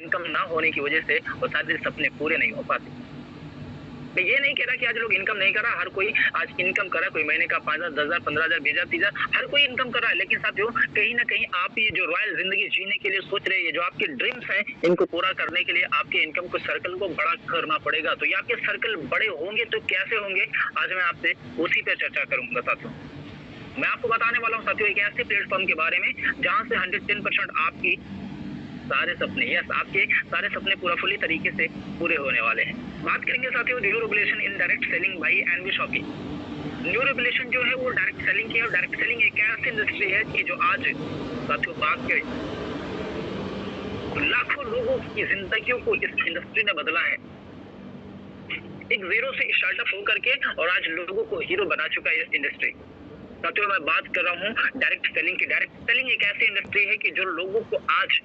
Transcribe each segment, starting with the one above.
Income ना होने की वजह से वो सारे सपने पूरे नहीं हो पाते। मैं ये नहीं कह रहा कि आज लोग इनकम नहीं कर रहा, हर कोई आज इनकम कर रहा है, कोई महीने का 5,000, 10,000, 15,000, 20,000, 30,000, हर कोई इनकम कर रहा है। लेकिन साथियों, कहीं न कहीं आप ये जो रॉयल ज़िंदगी जीने के लिए सोच रहे हैं, ये जो आपके ड्रीम्स हैं, इनको पूरा करने के लिए आपके इनकम को सर्कल को बड़ा करना पड़ेगा। तो ये आपके सर्कल बड़े होंगे तो कैसे होंगे? आज मैं आपसे उसी पे चर्चा करूँगा साथियों। मैं आपको बताने वाला हूँ साथियों एक ऐसे प्लेटफ़ॉर्म के बारे में, जहाँ से 110% आपकी सारे सपने, यस, आपके सारे सपने पूरा फुली तरीके से पूरे होने वाले हैं। बात करेंगे साथियों new regulation in direct selling by NV shoppe. New regulation जो है वो डायरेक्ट सेलिंग की है, और डायरेक्ट सेलिंग एक ऐसी इंडस्ट्री है कि जो आज साथियों बात के लाखों लोगों की जिंदगियों को इस इंडस्ट्री ने बदला है। एक जीरो से स्टार्टअप होकर के और आज लोगों को हीरो बना चुका है इस इंडस्ट्री। साथियों, मैं बात कर रहा हूँ डायरेक्ट सेलिंग की। डायरेक्ट सेलिंग एक ऐसी इंडस्ट्री है कि जो लोगों को आज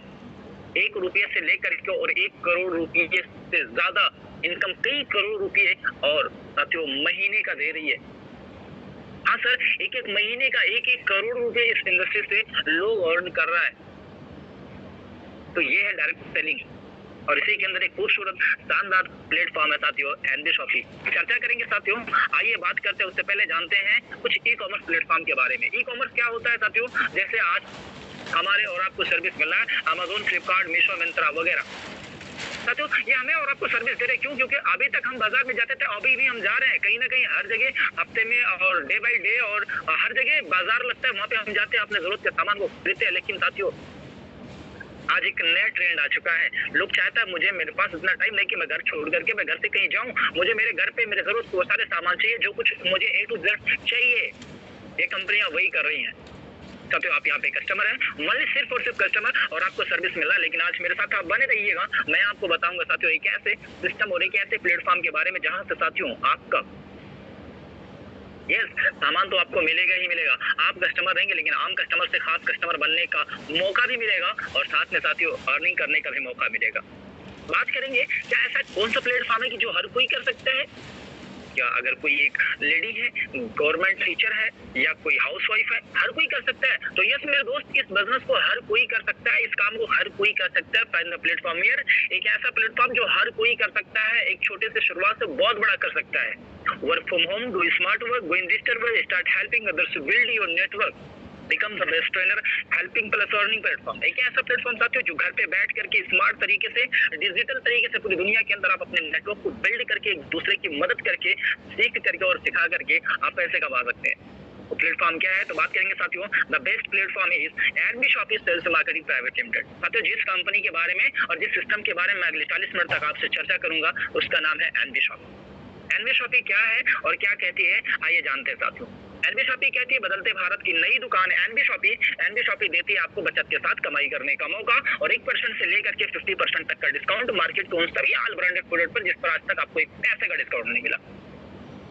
1 रुपये से लेकर के और 1 करोड़ रुपये से ज्यादा इनकम, कई करोड़ रुपये और साथियों महीने का दे रही है। हाँ सर, एक महीने का 1 करोड़ रुपये इस इंडस्ट्री से लोग अर्न कर रहा है। तो ये है डायरेक्ट सेलिंग, और इसी के अंदर एक खूबसूरत शानदार प्लेटफॉर्म है साथियों एनवी शॉपी। चर्चा करेंगे साथियों, आइए बात करते हैं। उससे पहले जानते हैं कुछ ई कॉमर्स प्लेटफॉर्म के बारे में। ई कॉमर्स क्या होता है साथियों? जैसे आज हमारे और आपको सर्विस मिल रहा है अमेज़न, फ्लिपकार्ट, मीशो, मिंत्रा वगैरह। साथियों, ये हमें और आपको सर्विस दे रहे हैं। क्यों? क्योंकि अभी तक हम बाजार में जाते थे, अभी भी हम जा रहे हैं कहीं ना कहीं, हर जगह हफ्ते में और डे बाय डे, और हर जगह बाजार लगता है, वहां पे हम जाते हैं, अपने जरूरत के सामान को खरीदते हैं। लेकिन साथियों, आज एक नया ट्रेंड आ चुका है। लोग चाहता है मुझे, मेरे पास इतना टाइम नहीं कि मैं घर छोड़ करके मैं घर से कहीं जाऊं, मुझे मेरे घर पे मेरे जरूरत को सारे सामान चाहिए, जो कुछ मुझे A to Z चाहिए। ये कंपनियां वही कर रही हैं। साथियों, आप यहाँ पे कस्टमर हैं, मतलब सिर्फ और सिर्फ कस्टमर, और आपको सर्विस मिल रहा है। लेकिन आज मेरे साथ आप बने रहिएगा, मैं आपको बताऊंगा साथियों एक ऐसे सिस्टम और एक ऐसे प्लेटफॉर्म के बारे में जहां से साथियों आपका यस सामान तो आपको मिलेगा ही मिलेगा। आप कस्टमर रहेंगे, लेकिन आम कस्टमर से खास कस्टमर बनने का मौका भी मिलेगा, और साथ में साथियों अर्निंग करने का भी मौका मिलेगा। बात करेंगे क्या ऐसा कौन सा प्लेटफॉर्म है कि जो हर कोई कर सकता है? क्या अगर कोई एक लेडी है, गवर्नमेंट टीचर है, या कोई हाउसवाइफ है, हर कोई कर सकता है? तो यस मेरे दोस्त, इस बिजनेस को हर कोई कर सकता है, इस काम को हर कोई कर सकता है। फाइंड द प्लेटफॉर्म हियर, एक ऐसा प्लेटफॉर्म जो हर कोई कर सकता है, एक छोटे से शुरुआत से बहुत बड़ा कर सकता है। Work from home, do smart work, go in digital world, start helping others to build your network, become the best trainer, helping plus earning platform. एक ऐसा प्लेटफॉर्म साथियों जो घर पे बैठ करके स्मार्ट तरीके से, डिजिटल तरीके से पूरी दुनिया के अंदर आप अपने नेटवर्क को बिल्ड करके, एक दूसरे की मदद करके, सीख करके और सिखा करके आप पैसे कमा सकते हैं। वो प्लेटफॉर्म क्या है? तो बात करेंगे साथियों, the best platform is NV shoppy sales marketing private limited. साथियों, जिस कंपनी के बारे में और जिस सिस्टम के बारे में मैं अगले 40 मिनट तक आपसे चर्चा करूंगा, उसका नाम है एनवी शॉपी। एनवी शॉपी क्या है और क्या कहती है, आइए जानते हैं साथियों। एनवी शॉपी कहती है बदलते भारत की नई दुकान एनवी शॉपी। एनवी शॉपी देती है आपको बचत के साथ कमाई करने का मौका, और 1% से लेकर के 50% तक का डिस्काउंट मार्केट के उन सभी ऑल ब्रांडेड प्रोडक्ट पर जिस पर आज तक आपको एक पैसे का डिस्काउंट नहीं मिला।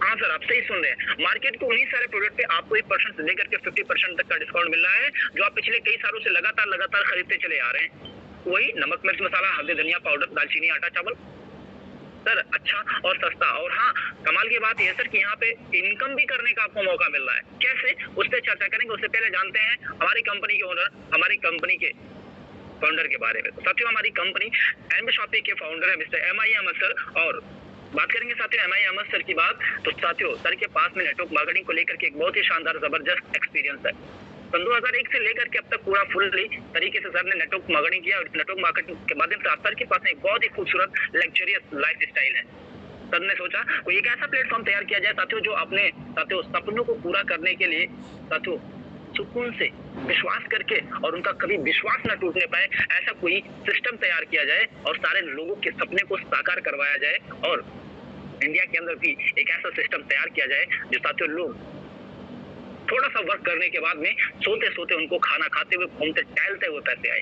हाँ सर, आप सही सुन रहे हैं, मार्केट के उन्हीं सारे प्रोडक्ट पे आपको 1% से लेकर के 50% तक का डिस्काउंट मिल रहा है, जो आप पिछले कई सालों से लगातार खरीदते चले आ रहे हैं। वही नमक, मिर्च, मसाला, हल्दी, धनिया पाउडर, दालचीनी, आटा, चावल सर, अच्छा और सस्ता। और हाँ, कमाल की बात यह सर कि यहाँ पे इनकम भी करने का आपको मौका मिल रहा है। कैसे, उस पर चर्चा करेंगे। उससे पहले जानते हैं हमारी कंपनी के ओनर, हमारी कंपनी के फाउंडर के बारे में। तो साथियों, हमारी कंपनी एनवी शॉपी के फाउंडर है मिस्टर MI अहमद सर। और बात करेंगे साथियों MI अहमद सर की बात, तो साथियों सर के पास में नेटवर्क मार्केटिंग को लेकर के एक बहुत ही शानदार जबरदस्त एक्सपीरियंस है। सन 2001 से लेकर के अब तक पूरा फुल्ली तरीके से सर ने नेटवर्क मार्केटिंग किया, और नेटवर्क मार्केटिंग के माध्यम से सर के पास एक बहुत ही खूबसूरत लग्जरियस लाइफ स्टाइल है। सर ने सोचा कोई एक ऐसा प्लेटफॉर्म तैयार किया जाए साथियों, जो अपने साथियों सपनों को पूरा करने के लिए साथियों सुकून से विश्वास करके, और उनका कभी विश्वास न टूटने पाए, ऐसा कोई सिस्टम तैयार किया जाए और सारे लोगों के सपने को साकार करवाया जाए। और इंडिया के अंदर भी एक ऐसा सिस्टम तैयार किया जाए जो साथियों लोग थोड़ा सा वर्क करने के बाद में सोते सोते उनको खाना खाते हुए, घूमते टहलते हुए पैसे आए।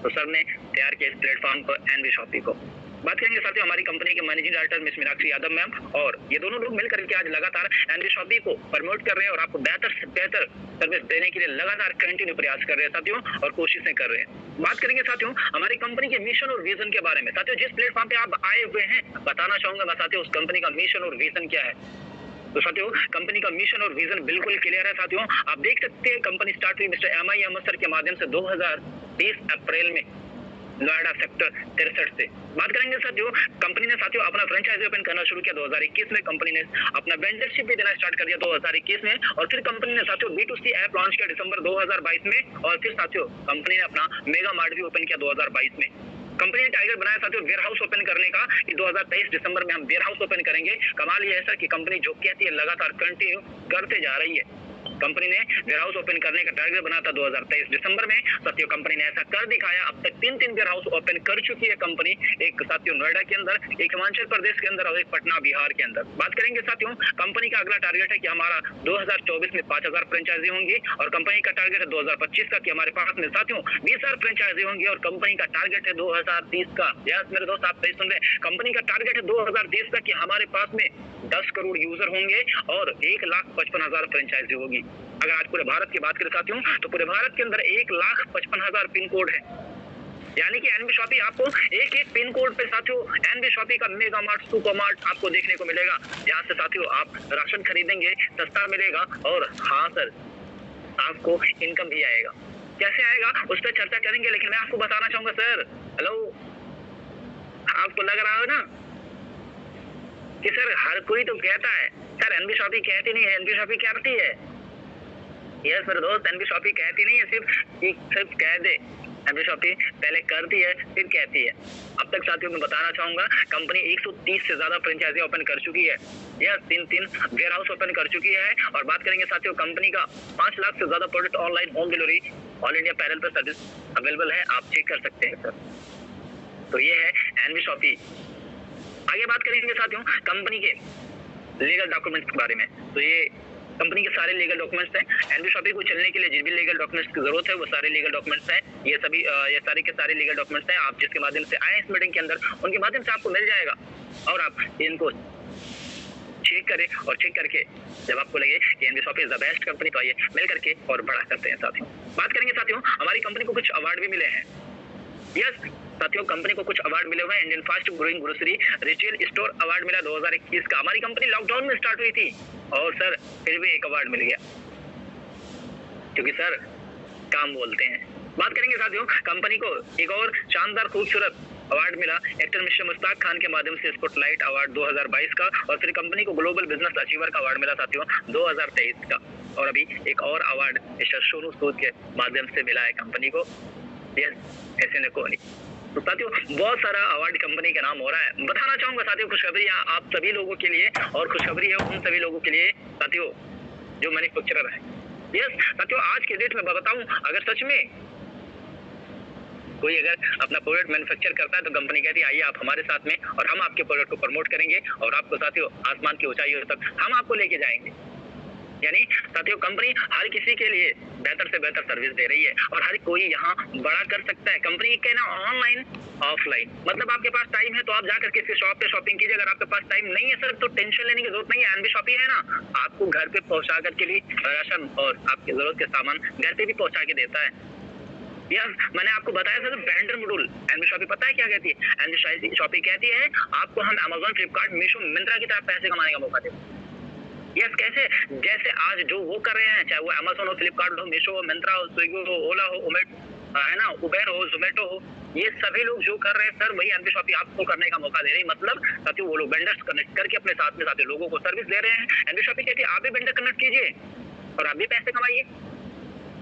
तो सर ने तैयार किया इस प्लेटफॉर्म को, एनवी शॉपी को। बात करेंगे साथियों हमारी कंपनी के managing director miss Meenakshi Yadav ma'am, और ये दोनों लोग मिलकर के आज लगातार एनवी शॉपी को प्रमोट कर रहे हैं और आपको बेहतर से बेहतर सर्विस देने के लिए लगातार कंटिन्यू प्रयास कर रहे हैं साथियों, और कोशिशें कर रहे हैं। बात करेंगे साथियों हमारी कंपनी के मिशन और विजन के बारे में। साथियों, जिस प्लेटफॉर्म पे आप आए हुए हैं, बताना चाहूंगा मैं साथियों उस कंपनी का मिशन और विजन क्या है। तो साथियों, कंपनी का मिशन और विजन बिल्कुल क्लियर है साथियों। आप देख सकते हैं कंपनी स्टार्ट हुई मिस्टर MI अहमद सर के माध्यम से 2020 अप्रैल में। नोएडा सेक्टर 63 से। बात करेंगे साथियों, कंपनी ने साथियों अपना फ्रेंचाइजी ओपन करना शुरू किया 2021 में। कंपनी ने अपना वेंडरशिप भी देना स्टार्ट कर दिया 2021 में, और फिर कंपनी ने साथियों B2C ऐप लॉन्च किया दिसंबर 2022 में, और फिर साथियों कंपनी ने अपना मेगा मार्ट भी ओपन किया 2022 में। कंपनी ने टारगेट बनाया साथियों वेयर हाउस ओपन करने का कि 2023 दिसंबर में हम वेयर हाउस ओपन करेंगे। कमाल ये है सर कि कंपनी जो कहती है लगातार कंटिन्यू करते जा रही है। कंपनी ने वेयर हाउस ओपन करने का टारगेट बनाया था 2023 दिसंबर में, साथियों कंपनी ने ऐसा कर दिखाया। अब तक 3 वेयर हाउस ओपन कर चुकी है कंपनी, एक साथियों नोएडा के अंदर, एक हिमाचल प्रदेश के अंदर और एक पटना बिहार के अंदर। बात करेंगे साथियों, कंपनी का अगला टारगेट है कि हमारा 2024 में 5000 फ्रेंचाइजी होंगी, और कंपनी का टारगेट है 2025 का कि हमारे पास में साथियों 20,000 फ्रेंचाइजी होंगी, और कंपनी का टारगेट है 2030 का। यस मेरे दोस्त आप सही सुन रहे, कंपनी का टारगेट है 2030 का कि हमारे पास में 10 करोड़ यूजर होंगे और 1,55,000 फ्रेंचाइजी होगी। अगर आज पूरे भारत की बात करें साथियों, तो पूरे भारत के अंदर 1,55,000 पिन कोड है, यानी कि एनबी शॉपी आपको एक एक पिन कोड पे साथियों एनबी शॉपी का मेगा मार्ट, सुपर मार्ट आपको देखने को मिलेगा, जहाँ से साथियों आप राशन खरीदेंगे सस्ता मिलेगा, और हाँ सर आपको इनकम भी आएगा। कैसे आएगा उस पर चर्चा करेंगे, लेकिन मैं आपको बताना चाहूंगा सर, हेलो, आपको लग रहा है ना कि सर हर कोई तो कहता है, सर एनबी शॉपी कहती नहीं है, एनबी शॉपी करती है। यस मेरे दोस्त, एनबी शॉपी कहती नहीं है सिर्फ कह दे, एनबी शॉपी पहले करती है फिर कहती है। अब तक साथियों मैं बताना चाहूंगा कंपनी 130 से ज्यादा फ्रेंचाइजी ओपन कर चुकी है, यस 3 वेयर हाउस ओपन कर चुकी है। और बात करेंगे साथियों कंपनी का 5 लाख से ज्यादा product online home delivery all India parallel पर सर्विस अवेलेबल है, आप चेक कर सकते हैं सर। तो ये है एनबी शॉपी। आगे बात करेंगे साथियों कंपनी के लीगल डॉक्यूमेंट्स के बारे में। तो ये कंपनी के सारे लीगल डॉक्यूमेंट्स हैं। एनबी शॉपी को चलने के लिए जिन भी लीगल डॉक्यूमेंट्स की जरूरत है वो सारे लीगल डॉक्यूमेंट्स हैं। ये सारे के सारे लीगल डॉक्यूमेंट्स हैं, आप जिसके माध्यम से आए इस मीटिंग के अंदर उनके माध्यम से आपको मिल जाएगा, और आप इनको चेक करें, और चेक करके जब आपको लगे कि NB shoppy is the best company, तो आइए मिल करके और बड़ा करते हैं साथियों। बात करेंगे साथियों हमारी कंपनी को कुछ अवार्ड भी मिले हैं। यस साथियों कंपनी को कुछ अवार्ड मिले हुए हैं। Indian fast growing grocery retail store award मिला 2021 का। हमारी कंपनी लॉकडाउन में स्टार्ट हुई थी, और सर फिर भी एक अवार्ड मिल गया, क्योंकि सर काम बोलते हैं। बात करेंगे साथियों कंपनी को एक और शानदार खूबसूरत अवार्ड मिला एक्टर मिस्टर मुश्ताक खान के माध्यम से, स्पॉटलाइट अवार्ड 2022 का। और फिर कंपनी को ग्लोबल बिजनेस अचीवर का अवार्ड मिला साथियों 2023 का। और अभी एक और अवार्ड मिस्टर सोनू सूद के माध्यम से मिला है कंपनी को, ऐसे न कोहली। तो साथियों बहुत सारा अवार्ड कंपनी का नाम हो रहा है। बताना चाहूंगा साथियों खुशखबरी आप सभी लोगों के लिए, और खुशखबरी है उन सभी लोगों के लिए साथियों जो मैन्युफैक्चरर है। यस साथियों आज के डेट में बताऊं, अगर सच में कोई अगर अपना प्रोडक्ट मैन्युफैक्चर करता है तो कंपनी कहती है आइए आप हमारे साथ में, और हम आपके प्रोडक्ट को प्रमोट करेंगे, और आपको साथियों आसमान की ऊंचाइयों तक हम आपको लेके जाएंगे। यानी साथियों कंपनी हर किसी के लिए बेहतर से बेहतर सर्विस दे रही है, और हर कोई यहाँ बड़ा कर सकता है। कंपनी कहना ऑनलाइन ऑफलाइन, मतलब आपके पास टाइम है तो आप जाकर किसी शॉप पे शॉपिंग कीजिए। अगर आपके पास टाइम नहीं है सर तो टेंशन लेने की जरूरत नहीं है। एनबी शॉपी है ना, आपको घर पे पहुंचा कर के लिए राशन और आपकी जरूरत के सामान घर पे भी पहुंचा के देता है। यस मैंने आपको बताया sir vendor module NB shoppy पता है क्या कहती है? एनबी शॉपी कहती है आपको हम अमेजोन, फ्लिपकार्ट, मीशो, मिंत्रा की तरह पैसे कमाने का मौका देते हैं। यस कैसे? जैसे आज जो वो कर रहे हैं, चाहे वो अमेजोन हो, फ्लिपकार्ट हो, मीशो हो, मिंत्रा हो, स्विगी हो, ओला हो, है ना, उबेर हो, जोमेटो हो, ये सभी लोग जो कर रहे हैं सर वही एनबी शॉपी आपको करने का मौका दे रही है। मतलब साथियों वो लोग वेंडर्स कनेक्ट करके अपने साथ में साथियों लोगों को सर्विस दे रहे हैं। एनबी शॉपी कहती है आप भी वेंडर कनेक्ट कीजिए और आप भी पैसे कमाइए।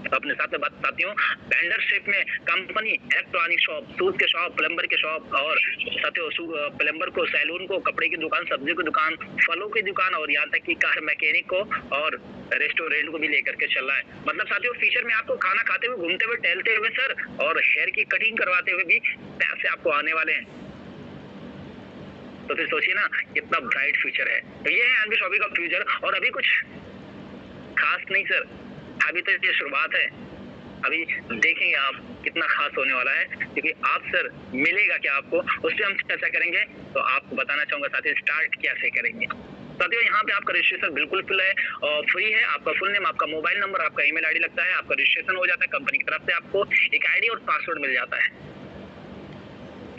अपने साथ में बात साथियों वेंडरशिप में कंपनी इलेक्ट्रॉनिक शॉप, शूज के शॉप, प्लम्बर के शॉप, और साथियों प्लम्बर को, सैलून को, कपड़े की दुकान, सब्जी की दुकान, फलों की दुकान, और यहाँ तक कि कार मैकेनिक को और रेस्टोरेंट को भी लेकर के चल रहा है। मतलब साथियों फ्यूचर में आपको खाना खाते हुए, घूमते हुए, टहलते हुए सर, और हेयर की कटिंग करवाते हुए भी पैसे आपको आने वाले हैं। तो फिर सोचिए ना कितना ब्राइट फ्यूचर है। तो ये है एनबी शॉपी का फ्यूचर, और अभी कुछ खास नहीं सर, अभी तो ये शुरुआत है। अभी देखेंगे आप कितना खास होने वाला है, क्योंकि आप सर मिलेगा क्या आपको उस पर हम चर्चा करेंगे। तो आपको बताना चाहूंगा साथियों स्टार्ट कैसे करेंगे। साथियों यहाँ पे आपका रजिस्ट्रेशन बिल्कुल फ्री है। आपका फुल नेम, आपका मोबाइल नंबर, आपका ईमेल आईडी लगता है, आपका रजिस्ट्रेशन हो जाता है। कंपनी की तरफ से आपको एक आईडी और पासवर्ड मिल जाता है।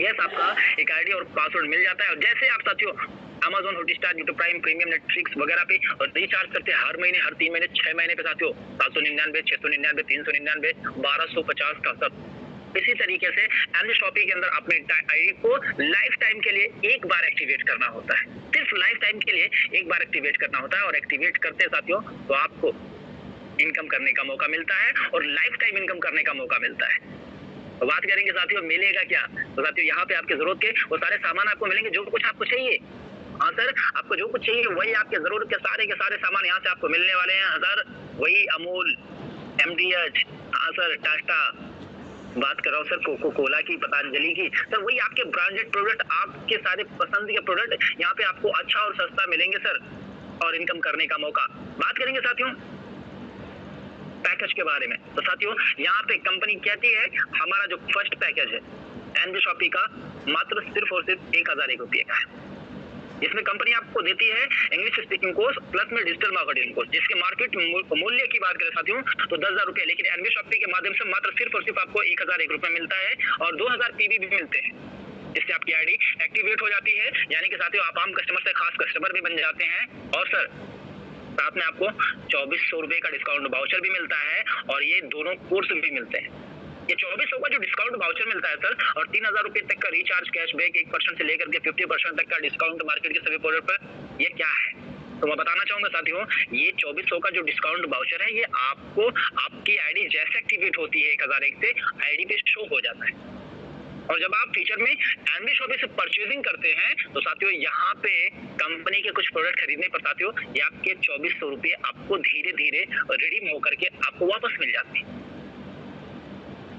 यस आपका एक आईडी और पासवर्ड मिल जाता है, और जैसे आप साथियों Amazon, Hotstar, YouTube prime, premium, Netflix वगैरह पे और रिचार्ज करते हैं हर महीने, हर 3 महीने, 6 महीने पे साथियों 799, 699, 399, 1250 का सब इसी तरीके से एमजी शॉपी के अंदर अपने आईडी को लाइफ टाइम के लिए एक बार एक्टिवेट करना होता है, सिर्फ लाइफ टाइम के लिए एक बार एक्टिवेट करना होता है। और एक्टिवेट करते साथियों तो आपको इनकम करने का मौका मिलता है और लाइफ टाइम इनकम करने का मौका मिलता है। तो बात करेंगे साथियों मिलेगा क्या, तो साथियों यहाँ पे आपके जरूरत के वो सारे सामान आपको मिलेंगे जो कुछ आपको चाहिए। हाँ सर, आपको जो कुछ चाहिए वही आपके जरूरत के सारे सामान यहाँ से आपको मिलने वाले हैं सर। वही अमूल, एमडीएच, हाँ सर टाटा, बात कर रहा हूँ सर कोको कोला की, पतंजलि की, सर वही आपके ब्रांडेड प्रोडक्ट, आपके सारे पसंद के प्रोडक्ट यहाँ पे आपको अच्छा और सस्ता मिलेंगे सर, और इनकम करने का मौका। बात करेंगे साथियों पैकेज के बारे में, तो साथियों यहाँ पे कंपनी कहती है हमारा जो फर्स्ट पैकेज है एमजी शॉपी का मात्र सिर्फ और सिर्फ 1001 रुपये का है। इसमें कंपनी आपको देती है इंग्लिश स्पीकिंग कोर्स प्लस में डिजिटल मार्केटिंग कोर्स, जिसके मार्केट मूल्य की बात करें साथियों तो 10,000 रुपये, लेकिन एनबी शॉपी के माध्यम से मात्र सिर्फ और सिर्फ आपको 1001 रुपये मिलता है और 2000 पीवी भी मिलते हैं, जिससे आपकी आईडी एक्टिवेट हो जाती है। यानी कि साथियों आप आम कस्टमर से खास कस्टमर भी बन जाते हैं। और सर साथ में आपको 2400 रुपये का डिस्काउंट वाउचर भी मिलता है और ये दोनों कोर्स भी मिलते हैं। ये 2400 का जो डिस्काउंट वाउचर मिलता है सर, और 3000 रुपये तक का रिचार्ज कैशबैक 1% से लेकर के 50% तक का डिस्काउंट मार्केट के सभी प्रोडक्ट पर, ये क्या है तो मैं बताना चाहूंगा साथियों, ये 2400 का जो डिस्काउंट वाउचर है ये आपको आपकी आईडी जैसे एक्टिवेट होती है 1001 से आईडी पे शो हो जाता है। और जब आप फ्यूचर में एमबी शॉपी से परचेजिंग करते हैं तो साथियों यहाँ पे कंपनी के कुछ प्रोडक्ट खरीदने पर साथियों ये आपके 2400 रुपये आपको धीरे धीरे रिडीम होकर के आपको वापस मिल जाते हैं,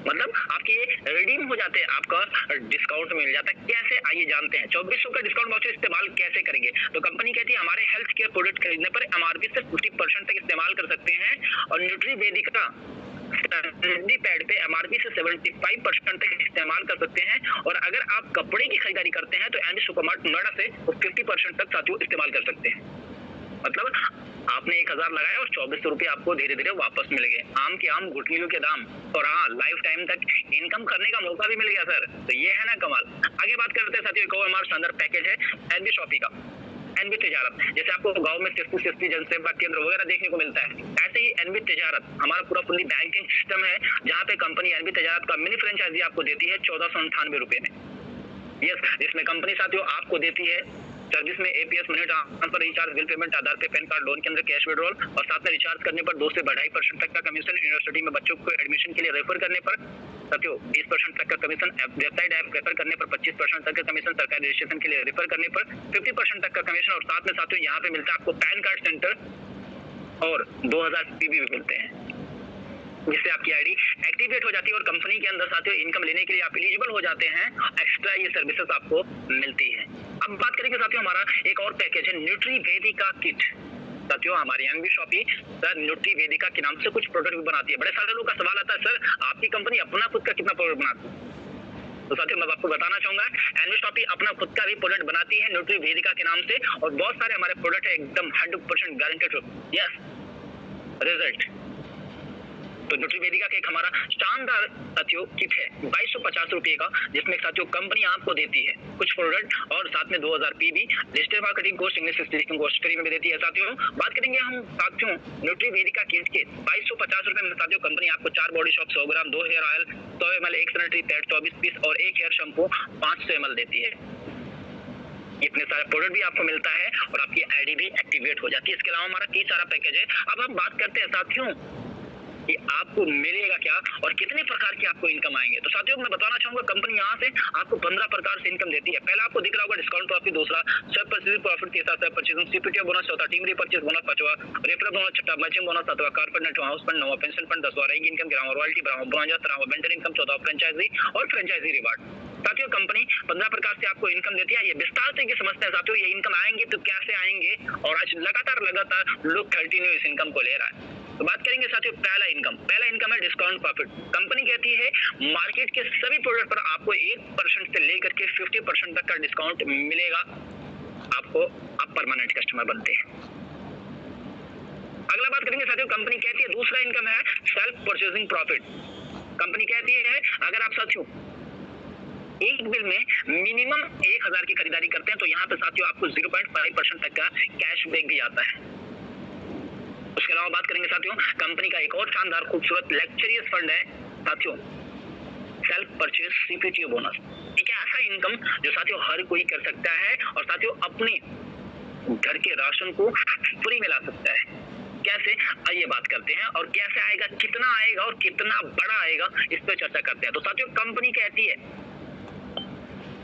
मतलब आपके रिडीम हो जाते हैं, आपका डिस्काउंट मिल जाता है। कैसे आइए जानते हैं 2400 का डिस्काउंट वाउचर इस्तेमाल कैसे करेंगे। तो कंपनी कहती है हमारे हेल्थ केयर प्रोडक्ट खरीदने पर एमआरपी से 50% तक इस्तेमाल कर सकते हैं और न्यूट्रीवेदिका पैड पे एमआरपी से 75% तक इस्तेमाल कर सकते हैं। और अगर आप कपड़े की खरीदारी करते हैं तो एमडी सुपरमार्ट नोएडा से 50% तक साथियों इस्तेमाल कर सकते हैं। मतलब आपने 1000 लगाया और 2400 रुपये आपको धीरे धीरे वापस मिल गए, आम के आम गुठलियों के दाम, और हाँ लाइफ टाइम तक इनकम करने का मौका भी मिल गया सर। तो ये है ना कमाल। आगे बात करते हैं साथियों, एक और हमारा शानदार पैकेज है एनबी शॉपी का, एनबी तिजारत। जैसे आपको गांव में सिस्टी जनसेवा केंद्र वगैरह देखने को मिलता है, ऐसे ही एनबी तिजारत हमारा पूरा फुल्ली बैंकिंग सिस्टम है, जहाँ पे कंपनी एनबी तिजारत का मिनी फ्रेंचाइजी आपको देती है 1498 रुपये में। यस, जिसमें कंपनी साथियों आपको देती है सर्विस में APS, money transfer, recharge, bill payment, Aadhaar pay, PAN card, loan के अंदर कैश विड्रॉल, और साथ में रिचार्ज करने पर 2 से 2.5% तक का कमीशन, यूनिवर्सिटी में बच्चों को एडमिशन के लिए रेफर करने पर साथियों 20% तक का कमीशन, वेबसाइट ऐप रेफर करने पर 25% तक का कमीशन, सरकारी रजिस्ट्रेशन के लिए रेफर करने पर 50% तक का कमीशन, और साथ में साथियों यहाँ पे मिलता है आपको पैन कार्ड सेंटर और 2000 पीवी भी मिलते हैं, जिससे आपकी आईडी एक्टिवेट हो जाती है और कंपनी के अंदर साथियों इनकम लेने के लिए आप एलिजिबल हो जाते हैं, एक्स्ट्रा ये सर्विसेज आपको मिलती है। अब बात करेंगे साथियों हमारा एक और पैकेज है न्यूट्रीवेदिका किट। साथियों हमारी एनबी शॉपी सर न्यूट्रीवेदिका के नाम से कुछ प्रोडक्ट भी बनाती है। बड़े सारे लोगों का सवाल आता है सर आपकी कंपनी अपना खुद का कितना प्रोडक्ट बनाती है, तो साथियों मैं आपको बताना चाहूंगा एनबी शॉपी अपना खुद का भी प्रोडक्ट बनाती है न्यूट्रीवेदिका के नाम से, और बहुत सारे हमारे प्रोडक्ट है एकदम 100% गारंटेड यस रिजल्ट। तो न्यूट्रीवेदिका का एक हमारा शानदार साथियों किट है 2250 रुपये का, जिसमें साथियों कंपनी आपको देती है कुछ प्रोडक्ट और साथ में 2000 PV, digital marketing course, English speaking course free में भी देती है। साथियों बात करेंगे हम साथियों न्यूट्रीवेदिका किट के 2250 रुपये में साथियों कंपनी आपको 4 body shop, 100 gram, 2 hair oil, 100 ml, 1 sanitary pad, 24 piece और 1 हेयर शैम्पू 500 ml देती है। इतने सारे प्रोडक्ट भी आपको मिलता है और आपकी आईडी भी एक्टिवेट हो जाती है। इसके अलावा हमारा कई सारा पैकेज है। अब हम बात करते हैं साथियों कि आपको मिलेगा क्या और कितने प्रकार की आपको इनकम आएंगे। तो साथियों मैं बताना चाहूंगा कंपनी यहाँ से आपको 15 प्रकार से इनकम देती है। पहला आपको दिख रहा होगा डिस्काउंट प्रॉफिट, दूसरा सब परचेज प्रॉफिट, तीसरा सब परचेजिंग सीपीटी बोनस, चौथा टीम रीपर्चेज बोनस, पांचवा रेफरल बोनस, छठा मैचिंग बोनस, सातवां कारपेंट हाउस फंड, नौवां पेंशन फंड, 10वां रैंक इनकम, 11वां रॉयल्टी, 12वां ब्रॉन्ज, 13वां वेंडर इनकम, 14वां फ्रेंचाइजी और फ्रेंचाइजी रिवार्ड। साथियों कंपनी 15 प्रकार से आपको इनकम देती है। ये विस्तार से समझते हैं साथियों ये इनकम आएंगे तो कैसे आएंगे, और आज लगातार लोग कंटिन्यू इस इनकम को ले रहा है। तो बात करेंगे साथियों पहला इनकम है डिस्काउंट प्रॉफिट। कंपनी कहती है मार्केट के सभी प्रोडक्ट पर आपको 1% से लेकर के 50% तक का डिस्काउंट मिलेगा, आपको आप परमानेंट कस्टमर बनते हैं। अगला बात करेंगे साथियों कंपनी कहती है दूसरा इनकम है सेल्फ परचेजिंग प्रॉफिट। कंपनी कहती है अगर आप साथियों एक बिल में मिनिमम 1000 की खरीदारी करते हैं तो यहाँ पे साथियों आपको 0.5% तक का कैशबैक भी आता है। उसके अलावा बात करेंगे साथियों कंपनी का एक और शानदार खूबसूरत लग्जरियस फंड है साथियों सेल्फ परचेज सीपीटीओ बोनस। एक ऐसा इनकम जो साथियों हर कोई कर सकता है और साथियों अपने घर के राशन को फ्री में ला सकता है। कैसे, आइए बात करते हैं। और कैसे आएगा, कितना आएगा और कितना बड़ा आएगा, इस पर चर्चा करते हैं। तो साथियों कंपनी कहती है,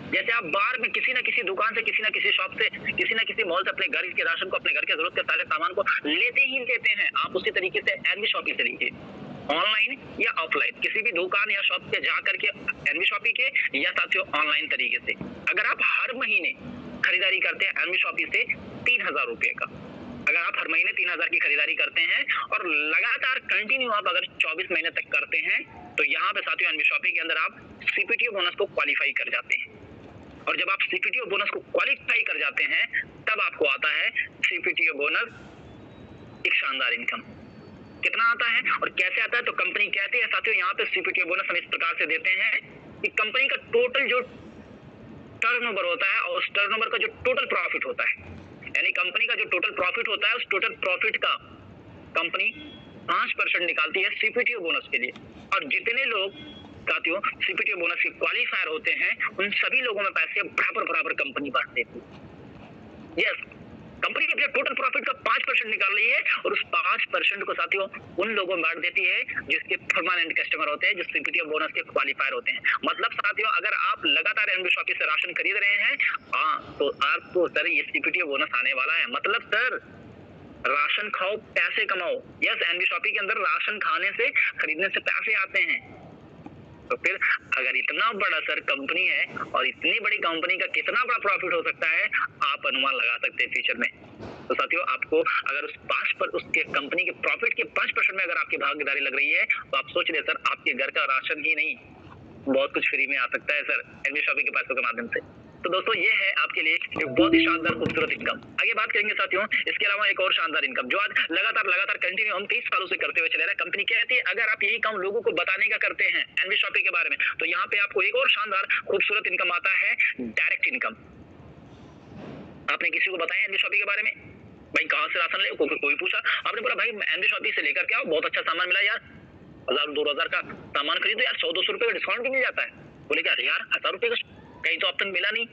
जैसे आप बाहर में किसी ना किसी दुकान से, किसी ना किसी शॉप से, किसी ना किसी मॉल से अपने घर के राशन को, अपने घर के जरूरत के सारे सामान को लेते ही लेते हैं, आप उसी तरीके से एनवी शॉपिंग से लीजिए, ऑनलाइन या ऑफलाइन, किसी भी दुकान या शॉप पे जा करके एनवी शॉपिंग के या साथियों ऑनलाइन तरीके से। अगर आप हर महीने खरीदारी करते हैं एनवी शॉपिंग से 3000 रुपए का, अगर आप हर महीने 3000 की खरीदारी करते हैं और लगातार कंटिन्यू आप अगर 24 महीने तक करते हैं, तो यहाँ पे साथियों एनवी शॉपिंग के अंदर आप सीपीटीओ बोनस को क्वालिफाई कर जाते हैं। और जब आप सीपीटीओ बोनस को क्वालिफाई कर जाते हैं, तब आपको आता है सीपीटीओ बोनस, एक शानदार इनकम। कितना आता है और कैसे आता है, तो कंपनी कहती है साथियों यहाँ पे सीपीटीओ बोनस हम इस प्रकार से देते हैं कि कंपनी का टोटल जो टर्नओवर होता है और उस टर्नओवर का जो टोटल प्रॉफिट होता है, यानी कंपनी का जो टोटल प्रॉफिट होता है, उस टोटल प्रॉफिट का कंपनी 5% निकालती है सीपीटीओ बोनस के लिए। और जितने लोग साथियों सीपीटीओ बोनस के क्वालिफायर होते हैं, उन सभी लोगों में पैसे बराबर कंपनी बांट देती है। यस, कंपनी अपने टोटल प्रॉफिट का 5% निकाल रही है और उस 5% को साथियों उन लोगों में बांट देती है जिसके परमानेंट कस्टमर होते हैं, जो सीपीटीओ बोनस के क्वालिफायर होते हैं। मतलब साथियों अगर आप लगातार एनवी शॉपिंग से राशन खरीद रहे हैं, तो आपको सर ये सीपीटीओ बोनस आने वाला है। मतलब सर राशन खाओ, पैसे कमाओ। यस, एनवी शॉपिंग के अंदर राशन खाने से, खरीदने से पैसे आते हैं। तो फिर अगर इतना बड़ा सर कंपनी है और इतनी बड़ी कंपनी का कितना बड़ा प्रॉफिट हो सकता है, आप अनुमान लगा सकते हैं फ्यूचर में। तो साथियों आपको अगर उसके कंपनी के प्रॉफिट के 5% में अगर आपकी भागीदारी लग रही है, तो आप सोच रहे सर आपके घर का राशन ही नहीं, बहुत कुछ फ्री में आ सकता है सर एनवी शॉपिंग के पैसों के माध्यम से। तो दोस्तों ये है आपके लिए एक बहुत ही शानदार खूबसूरत इनकम। आगे बात करेंगे साथियों इसके अलावा एक और शानदार इनकम जो आज लगातार कंटिन्यू हम 30 सालों से करते हुए चले रहे हैं। कंपनी कहती है अगर आप यही काम लोगों को बताने का करते हैं एनवी शॉपिंग के बारे में, तो यहाँ पे आपको एक और शानदार खूबसूरत इनकम आता है, डायरेक्ट इनकम। आपने किसी को बताया एनवी शॉपिंग के बारे में, भाई कहाँ से राशन ले, कोई पूछा, आपने बोला भाई एनवी शॉपिंग से लेकर के आओ, बहुत अच्छा सामान मिला यार, 1000-2000 का सामान खरीदो यार, 100-200 रुपए का डिस्काउंट भी मिल जाता है। बोले क्या यार 1000 रुपए का कहीं तो अब तक मिला नहीं,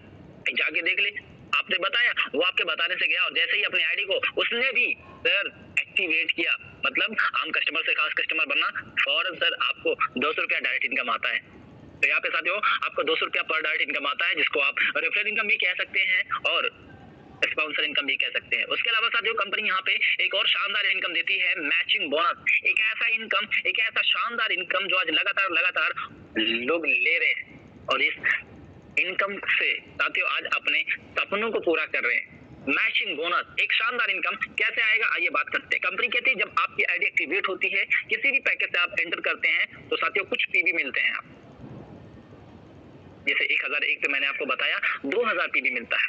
कहीं जाके देख ले। आपने बताया, वो आपके बताने से गया और जैसे ही अपने आईडी को उसने भी सर एक्टिवेट किया, मतलब आम कस्टमर से खास कस्टमर बनना, फौरन सर आपको 200 रुपया डायरेक्ट इनकम आता है। तो यहाँ पे साथियों आपको 200 रुपया पर डायरेक्ट इनकम आता है, जिसको आप रेफरल इनकम भी कह सकते हैं और स्पॉन्सर इनकम भी कह सकते हैं। उसके अलावा साथियों कंपनी यहाँ पे एक और शानदार इनकम देती है, मैचिंग बोनस। एक ऐसा इनकम, एक ऐसा शानदार इनकम जो आज लगातार लोग ले रहे हैं और इस इनकम से साथियों आज अपने सपनों को पूरा कर रहे हैं। मैचिंग बोनस एक शानदार इनकम कैसे आएगा, आइए बात करते हैं। कंपनी कहती है जब आपकी आईडी एक्टिवेट होती है, किसी भी पैकेज से आप एंटर करते हैं, तो साथियों कुछ पीबी मिलते हैं आप, जैसे 1001 पे मैंने आपको बताया 2000 पीबी मिलता है,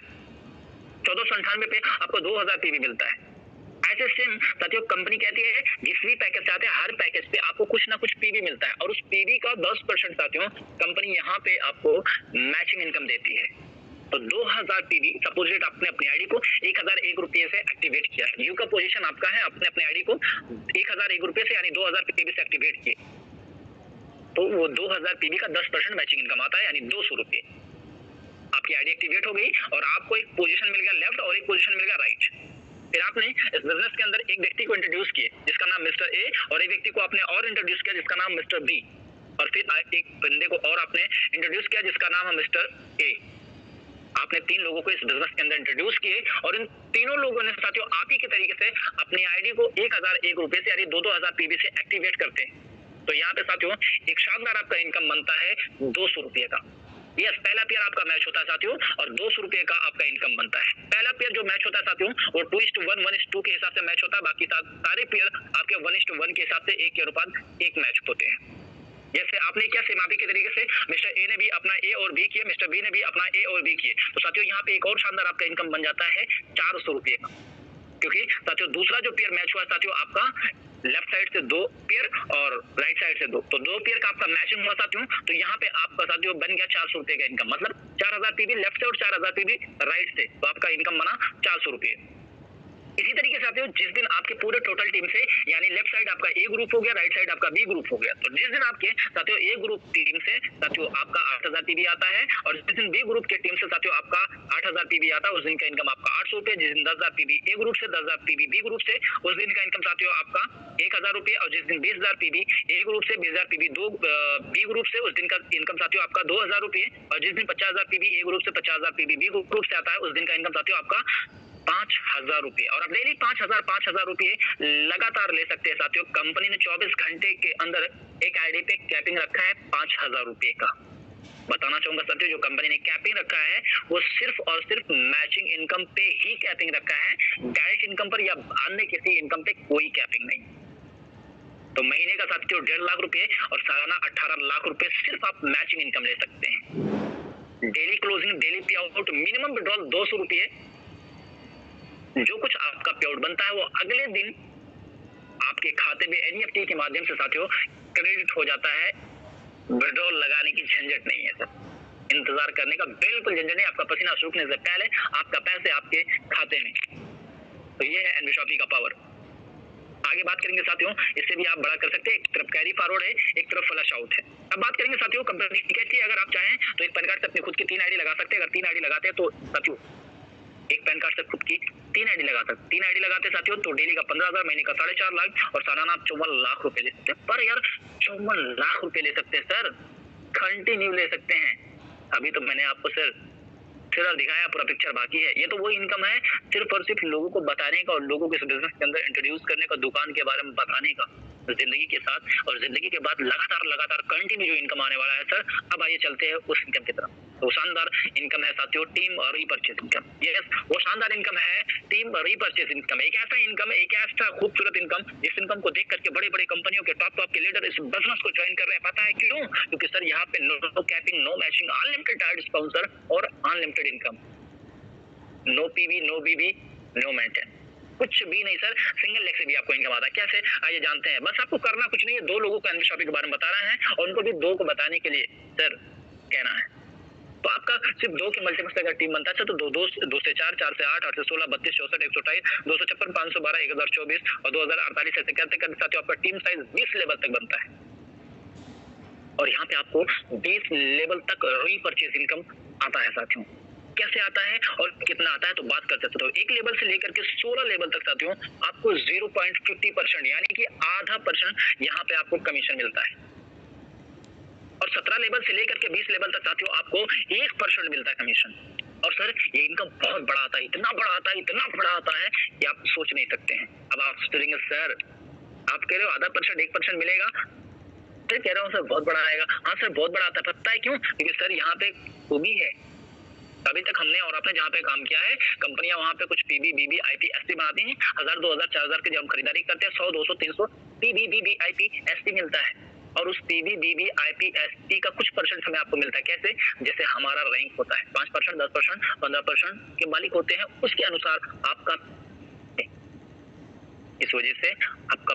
1498 पे आपको 2000 पीबी मिलता है। ऐसे सेम साथियों कंपनी कहती है जिस भी पैकेज से आते हैं हर पैकेज पे आपको कुछ ना कुछ पीबी मिलता है और उस पीबी का 10% साथियों कंपनी यहाँ पे आपको मैचिंग इनकम देती है। तो 2000 पीबी सपोजिट आपने अपनी आईडी को 1001 रुपये से एक्टिवेट किया, यू का पोजीशन आपका है, आपने अपने आईडी को 1001 रुपये से यानी 2000 पीबी से एक्टिवेट किए, तो वो 2000 पीबी का 10% मैचिंग इनकम आता है, यानी 200 रुपये। आपकी आईडी एक्टिवेट हो गई और आपको एक पोजीशन मिल गया लेफ्ट और एक पोजीशन मिल गया राइट। फिर आपने इस बिजनेस के अंदर एक व्यक्ति को इंट्रोड्यूस किए जिसका नाम मिस्टर ए और एक व्यक्ति को आपने और इंट्रोड्यूस किया जिसका नाम मिस्टर बी, और फिर एक बंदे को और आपने इंट्रोड्यूस किया जिसका नाम है मिस्टर ए। आपने 3 लोगों को इस बिजनेस के अंदर इंट्रोड्यूस किए और इन तीनों लोगों ने साथियों आप ही के तरीके से अपनी आईडी को 1001 रुपये से यानी 2-2000 पीबी से एक्टिवेट करते हैं। तो यहाँ पे साथियों एक शानदार आपका इनकम बनता है 200 रुपये का। यस, पहला पेयर आपका मैच होता है साथियों और 200 रुपये का आपका इनकम बनता है। पहला पेयर जो मैच होता है साथियों वो 2:1, 1:2 के हिसाब से मैच होता है, बाकी सारे पेयर आपके 1:1 के हिसाब से 1 के अनुपात 1 मैच होते हैं। जैसे आपने क्या सेम आपी के तरीके से मिस्टर ए ने भी अपना ए और बी किए, मिस्टर बी ने भी अपना ए और बी किए, तो साथियों यहाँ पे एक और शानदार आपका इनकम बन जाता है 400 रुपये का, क्योंकि साथियों दूसरा जो पेयर मैच हुआ साथियों आपका लेफ्ट साइड से 2 पेयर और राइट साइड से 2, तो 2 पेयर का आपका मैचिंग हुआ साथियों, तो यहाँ पे आपका साथियों बन गया 400 रुपये का इनकम, मतलब 4000 पीबी लेफ्ट से और 4000 पीबी राइट से, तो आपका इनकम बना 400 रुपये। इसी तरीके से साथियों जिस दिन आपके पूरे टोटल टीम से यानी लेफ्ट साइड आपका ए ग्रुप हो गया, राइट साइड आपका बी ग्रुप हो गया, तो जिस दिन आपके साथियों ए ग्रुप टीम से साथियों आपका 8000 पीबी आता है और जिस दिन बी ग्रुप के टीम से साथियों आपका 8000 पीबी आता है उस दिन का इनकम आपका 800 रुपए। जिस दिन 10000 पीबी ए ग्रुप से 10000 पीबी बी ग्रुप से उस दिन का इनकम साथियों आपका 1000 रुपए और जिस दिन 20000 पीबी ए ग्रुप से 20000 पीबी बी ग्रुप से उस दिन का इनकम साथियों आपका 2000 रुपए और जिस दिन 50000 पीबी ए ग्रुप से 50000 पीबी बी ग्रुप से आता है उस दिन का इनकम साथियों आपका 5000 रुपए। और अब डेली 5000 रुपए लगातार ले सकते हैं साथियों। कंपनी ने 24 घंटे के अंदर एक आईडी पे कैपिंग रखा है 5000 रुपए का। बताना चाहूंगा साथियों जो कंपनी ने कैपिंग रखा है वो सिर्फ और सिर्फ मैचिंग इनकम पे ही कैपिंग रखा है, डायरेक्ट इनकम पर या अन्य किसी इनकम पे कोई कैपिंग नहीं। तो महीने का साथियों 1.5 लाख रुपए और सालाना 18 लाख रुपए सिर्फ आप मैचिंग इनकम ले सकते हैं। डेली क्लोजिंग, डेली पे आउट, मिनिमम विड्रॉल 200 रुपए। जो कुछ आपका पे आउट बनता है वो अगले दिन आपके खाते में एनईएफटी के माध्यम से साथियों क्रेडिट हो जाता है। विड्रॉल लगाने की झंझट नहीं है सर, इंतजार करने का बिल्कुल झंझट नहीं। आपका पसीना सूखने से पहले आपका पैसे आपके खाते में। तो ये है एनवीशॉपी का पावर। आगे बात करेंगे साथियों, इससे भी आप बड़ा कर सकते हैं। एक तरफ कैरी फॉरवर्ड है, एक तरफ फ्लश आउट है। अब बात करेंगे साथियों कंपनी कहती है अगर आप चाहें तो एक पैन कार्ड से अपनी खुद की 3 आईडी लगा सकते हैं। अगर 3 आईडी लगाते हैं तो साथियों एक पैन कार्ड से खुद की 3 आईडी लगा सकते। 3 आईडी लगाते साथियों तो डेली का 15000, महीने का 4.5 लाख और सालाना आप 54 लाख रुपए ले सकते हैं। पर यार 54 लाख रुपए ले सकते हैं सर, कंटिन्यू ले सकते हैं। अभी तो मैंने आपको सर ट्रेलर दिखाया, पूरा पिक्चर बाकी है। ये तो वो इनकम है सिर्फ और सिर्फ लोगों को बताने का और लोगों को इस बिजनेस के अंदर इंट्रोड्यूस करने का, दुकान के बारे में बताने का जिंदगी के साथ। और जिंदगी के बाद लगातार कंटिन्यू जो इनकम आने वाला है सर। अब आइए चलते हैं उस इनकम की तरफ। तो शानदार इनकम है साथियों टीम रीपरचेज इनकम। यस, वो शानदार इनकम है टीम रीपरचेज इनकम। एक ऐसा इनकम है, एक ऐसा खूबसूरत इनकम जिस इनकम को देख करके बड़ी बड़ी कंपनियों के टॉप के लीडर इस बिजनेस को ज्वाइन कर रहे हैं। पता है क्यों? क्योंकि सर यहाँ पे no capping, no matching, unlimited target sponsor और unlimited income. No PV, no BB, no maintain, कुछ भी नहीं सर। सिंगल लेग से भी आपको इनकम आता है। कैसे आइए जानते हैं। बस आपको करना कुछ नहीं है, 2 लोगों को एनवीशॉपी के बारे में बता रहे हैं और उनको भी 2 को बताने के लिए सर कहना है। तो आपका सिर्फ 2 के मल्टीपल से अगर टीम बनता है तो 2 से 4, 4 से 8, 8 से 16, 32, 64, 128, 256, 512, 1024 और 2048 ऐसे करते करते साथियों आपका टीम साइज 20 लेवल तक बनता है। और यहाँ पे आपको 20 लेवल तक रीपरचेज इनकम आता है साथियों। कैसे आता है और कितना आता है तो बात करते हैं। तो 1 लेवल से लेकर के 16 लेवल तक साथियों आपको 0.50% यानी कि आधा % यहाँ पे आपको कमीशन मिलता है। और 17 लेवल से लेकर के 20 लेवल तक साथियों आपको 1% मिलता है कमीशन। और सर ये इनकम बहुत बड़ा आता है, इतना बड़ा आता है, इतना बड़ा आता है कि आप सोच नहीं सकते हैं। अब आप सोचेंगे सर आप कह रहे हो आधा % 1% मिलेगा, तो कह रहा हूँ सर बहुत बड़ा आएगा। हाँ सर बहुत बड़ा आता है। पता है क्यों? क्योंकि सर यहाँ पे खूबी है। अभी तक हमने और आपने जहाँ पे काम किया है, कंपनियां वहाँ पे कुछ पीबी, बीबी, आईपी, एसटी बनाती हैं। 1000, 2000, 4000 के जब हम खरीदारी करते हैं 100, 200, 300 पीबी, बीबी, आईपी, एसटी मिलता है। और उस पीबी, बीबी, आईपी, एसटी का कुछ % हमें आपको मिलता है। कैसे? जैसे हमारा रैंक होता है 5%, 10%, 15% के मालिक होते हैं, उसके अनुसार आपका, इस वजह से आपका